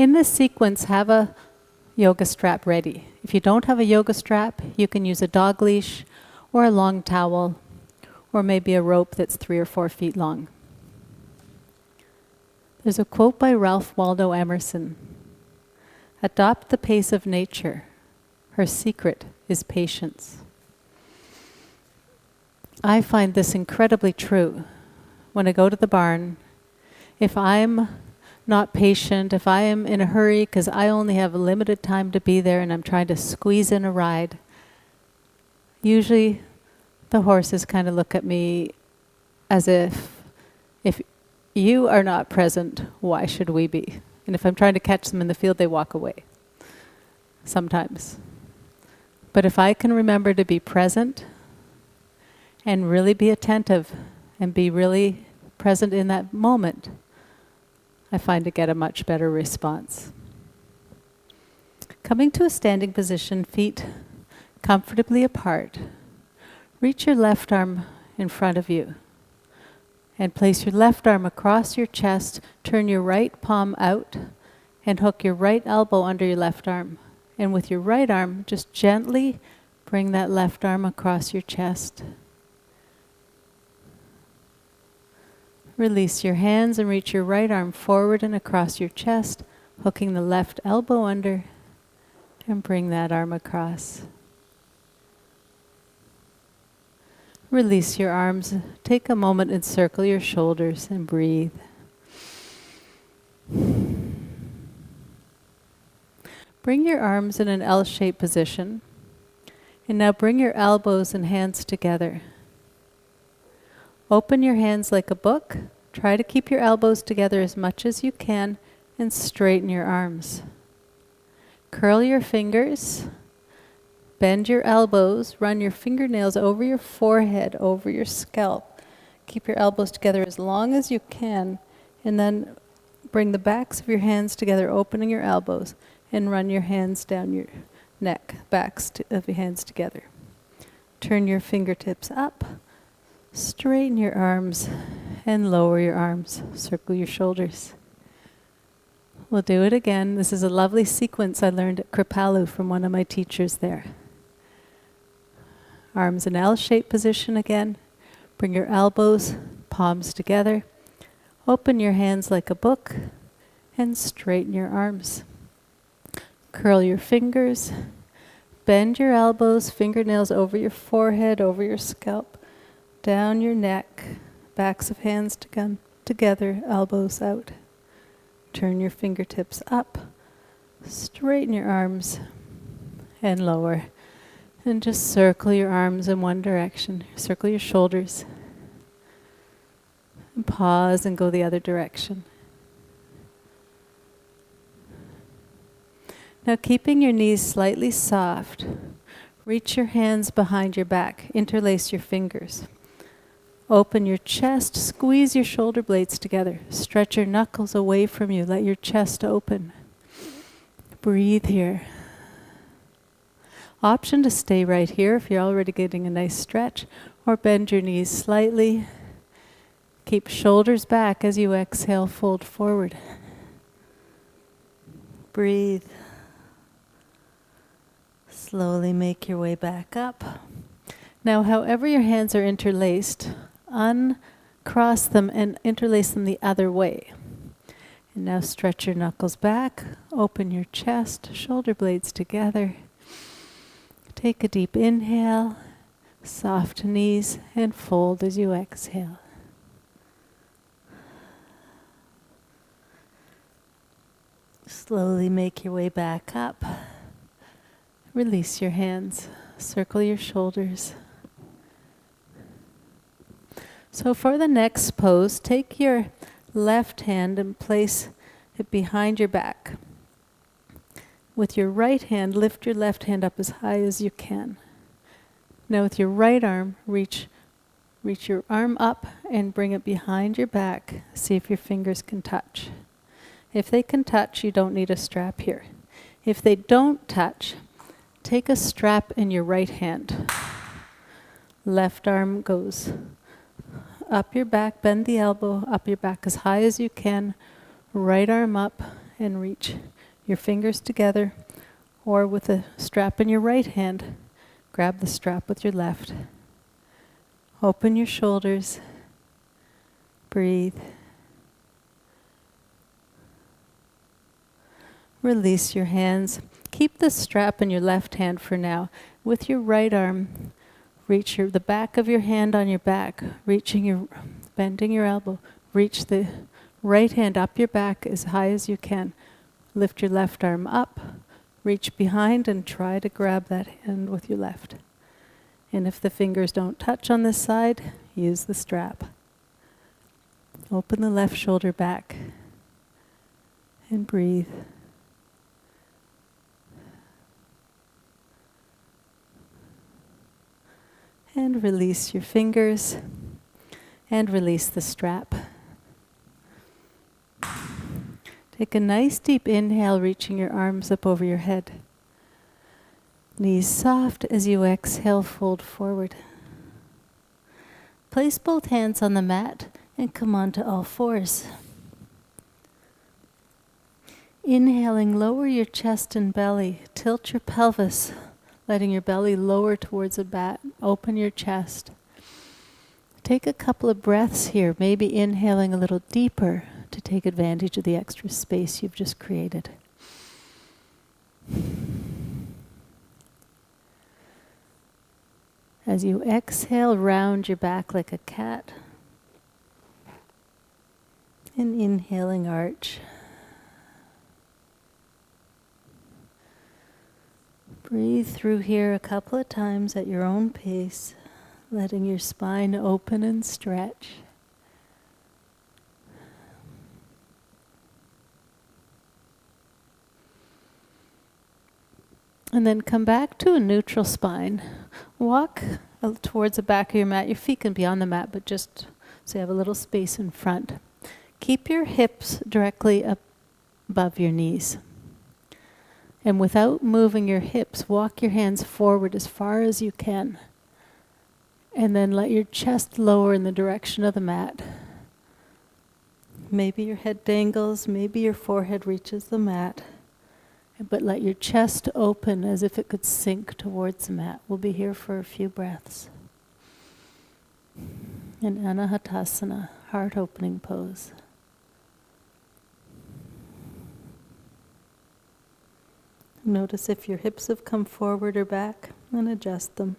In this sequence, have a yoga strap ready. If you don't have a yoga strap, you can use a dog leash or a long towel or maybe a rope that's 3 or 4 feet long. There's a quote by Ralph Waldo Emerson. "Adopt the pace of nature. Her secret is patience." I find this incredibly true. When I go to the barn, if I'm not patient, if I am in a hurry because I only have a limited time to be there and I'm trying to squeeze in a ride, usually the horses kind of look at me as if you are not present, why should we be? And if I'm trying to catch them in the field, they walk away. Sometimes. But if I can remember to be present and really be attentive and be really present in that moment, I find to get a much better response. Coming to a standing position, feet comfortably apart. Reach your left arm in front of you and place your left arm across your chest. Turn your right palm out and hook your right elbow under your left arm. And with your right arm, just gently bring that left arm across your chest. Release your hands and reach your right arm forward and across your chest, hooking the left elbow under, and bring that arm across. Release your arms. Take a moment and circle your shoulders and breathe. Bring your arms in an L-shaped position. And now bring your elbows and hands together. Open your hands like a book. Try to keep your elbows together as much as you can and straighten your arms. Curl your fingers. Bend your elbows. Run your fingernails over your forehead, over your scalp. Keep your elbows together as long as you can. And then bring the backs of your hands together, opening your elbows. And run your hands down your neck, backs of your hands together. Turn your fingertips up. Straighten your arms and lower your arms. Circle your shoulders. We'll do it again. This is a lovely sequence I learned at Kripalu from one of my teachers there. Arms in L-shaped position again. Bring your elbows, palms together. Open your hands like a book and straighten your arms. Curl your fingers. Bend your elbows, fingernails over your forehead, over your scalp. Down your neck, backs of hands together, elbows out. Turn your fingertips up, straighten your arms, and lower. And just circle your arms in one direction. Circle your shoulders. And pause and go the other direction. Now keeping your knees slightly soft, reach your hands behind your back, interlace your fingers. Open your chest, squeeze your shoulder blades together. Stretch your knuckles away from you. Let your chest open. Breathe here. Option to stay right here if you're already getting a nice stretch, or bend your knees slightly. Keep shoulders back as you exhale, fold forward. Breathe. Slowly make your way back up. Now, however your hands are interlaced, uncross them and interlace them the other way. And now stretch your knuckles back, open your chest, shoulder blades together. Take a deep inhale, soft knees, and fold as you exhale. Slowly make your way back up. Release your hands, circle your shoulders. So for the next pose, take your left hand and place it behind your back. With your right hand, lift your left hand up as high as you can. Now with your right arm, reach your arm up and bring it behind your back. See if your fingers can touch. If they can touch, you don't need a strap here. If they don't touch, take a strap in your right hand. Left arm goes up your back, bend the elbow, up your back as high as you can. Right arm up and reach your fingers together, or with a strap in your right hand, grab the strap with your left. Open your shoulders. Breathe. Release your hands. Keep the strap in your left hand for now. With your right arm, reach the back of your hand on your back, bending your elbow. Reach the right hand up your back as high as you can. Lift your left arm up, reach behind and try to grab that hand with your left. And if the fingers don't touch on this side, use the strap. Open the left shoulder back and breathe. And release your fingers and release the strap. Take a nice deep inhale, reaching your arms up over your head. Knees soft as you exhale, fold forward. Place both hands on the mat and come onto all fours. Inhaling, lower your chest and belly. Tilt your pelvis, letting your belly lower towards the mat. Open your chest. Take a couple of breaths here, maybe inhaling a little deeper to take advantage of the extra space you've just created. As you exhale, round your back like a cat. And inhaling, arch. Breathe through here a couple of times at your own pace, letting your spine open and stretch. And then come back to a neutral spine. Walk towards the back of your mat. Your feet can be on the mat, but just so you have a little space in front. Keep your hips directly above your knees. And without moving your hips, walk your hands forward as far as you can. And then let your chest lower in the direction of the mat. Maybe your head dangles, maybe your forehead reaches the mat. But let your chest open as if it could sink towards the mat. We'll be here for a few breaths. In Anahatasana, heart opening pose. Notice if your hips have come forward or back, and adjust them.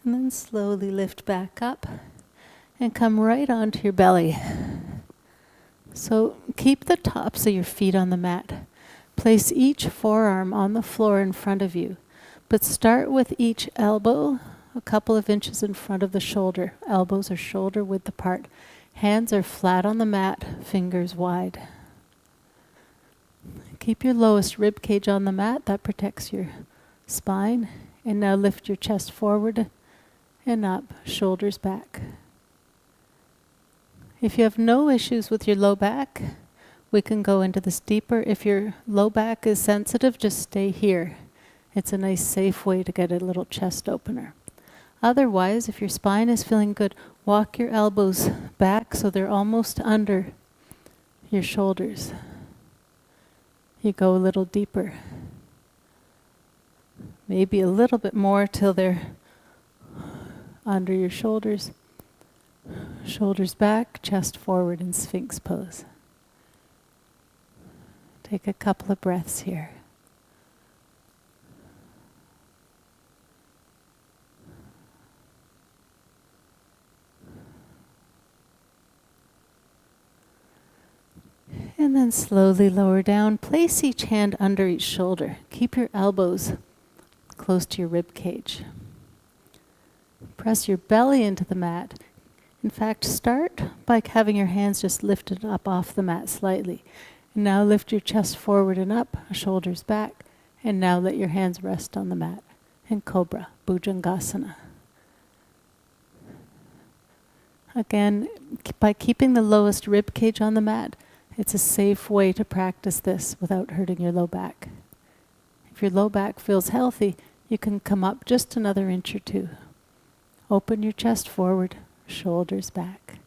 And then slowly lift back up and come right onto your belly. So keep the tops of your feet on the mat. Place each forearm on the floor in front of you, but start with each elbow a couple of inches in front of the shoulder. Elbows are shoulder width apart. Hands are flat on the mat, fingers wide. Keep your lowest rib cage on the mat. That protects your spine. And now lift your chest forward and up, shoulders back. If you have no issues with your low back, we can go into this deeper. If your low back is sensitive, just stay here. It's a nice safe way to get a little chest opener. Otherwise, if your spine is feeling good, walk your elbows back so they're almost under your shoulders. You go a little deeper. Maybe a little bit more till they're under your shoulders. Shoulders back, chest forward in Sphinx pose. Take a couple of breaths here. And then slowly lower down. Place each hand under each shoulder. Keep your elbows close to your rib cage. Press your belly into the mat. In fact, start by having your hands just lifted up off the mat slightly. And now lift your chest forward and up, shoulders back. And now let your hands rest on the mat. And Cobra, Bhujangasana. Again, by keeping the lowest rib cage on the mat, it's a safe way to practice this without hurting your low back. If your low back feels healthy, you can come up just another inch or two. Open your chest forward, shoulders back.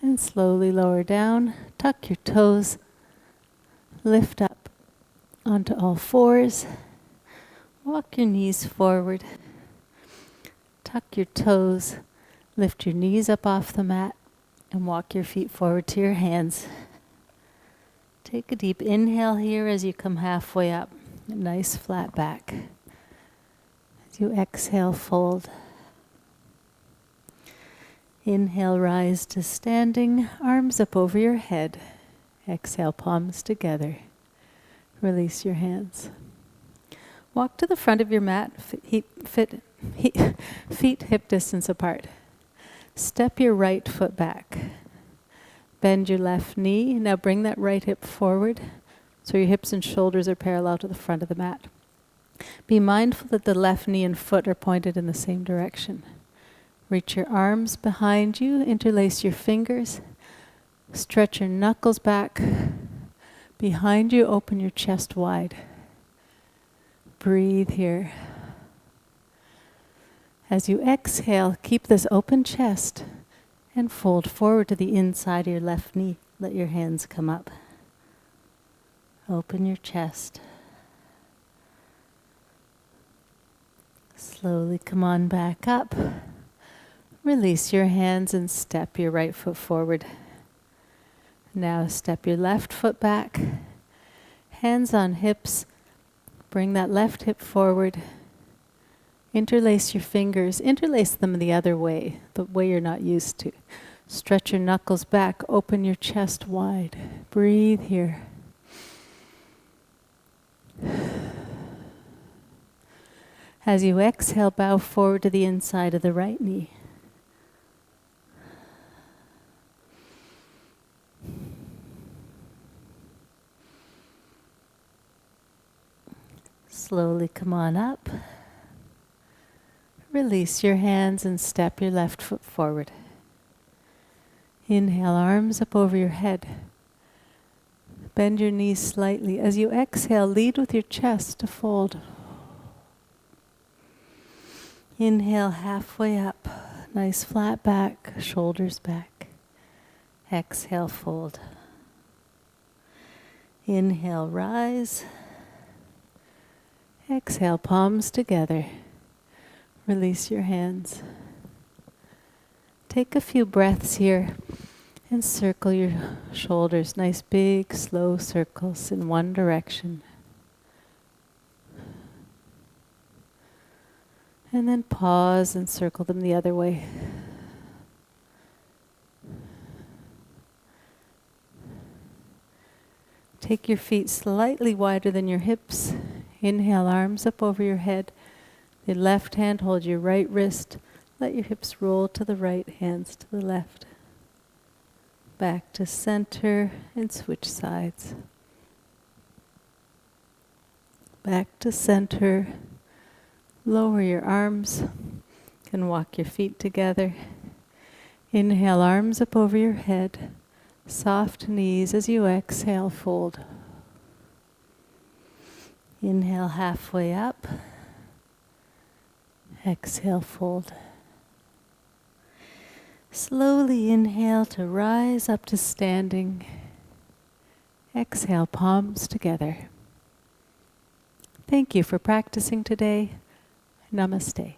And slowly lower down, tuck your toes, lift up onto all fours, walk your knees forward, tuck your toes, lift your knees up off the mat, and walk your feet forward to your hands. Take a deep inhale here as you come halfway up, a nice flat back. As you exhale, fold. Inhale, rise to standing, arms up over your head. Exhale, palms together. Release your hands. Walk to the front of your mat, feet hip distance apart. Step your right foot back. Bend your left knee. Now bring that right hip forward so your hips and shoulders are parallel to the front of the mat. Be mindful that the left knee and foot are pointed in the same direction. Reach your arms behind you, interlace your fingers, stretch your knuckles back. Behind you, open your chest wide. Breathe here. As you exhale, keep this open chest and fold forward to the inside of your left knee. Let your hands come up. Open your chest. Slowly come on back up. Release your hands and step your right foot forward. Now step your left foot back. Hands on hips. Bring that left hip forward. Interlace your fingers. Interlace them the other way, the way you're not used to. Stretch your knuckles back. Open your chest wide. Breathe here. As you exhale, bow forward to the inside of the right knee. Slowly come on up. Release your hands and step your left foot forward. Inhale, arms up over your head. Bend your knees slightly. As you exhale, lead with your chest to fold. Inhale, halfway up. Nice flat back, shoulders back. Exhale, fold. Inhale, rise. Exhale, palms together. Release your hands. Take a few breaths here and circle your shoulders. Nice big, slow circles in one direction. And then pause and circle them the other way. Take your feet slightly wider than your hips. Inhale, arms up over your head. The left hand hold your right wrist. Let your hips roll to the right, hands to the left. Back to center and switch sides. Back to center. Lower your arms and walk your feet together. Inhale, arms up over your head. Soft knees. As you exhale, fold. Inhale, halfway up. Exhale, fold. Slowly inhale to rise up to standing. Exhale, palms together. Thank you for practicing today. Namaste.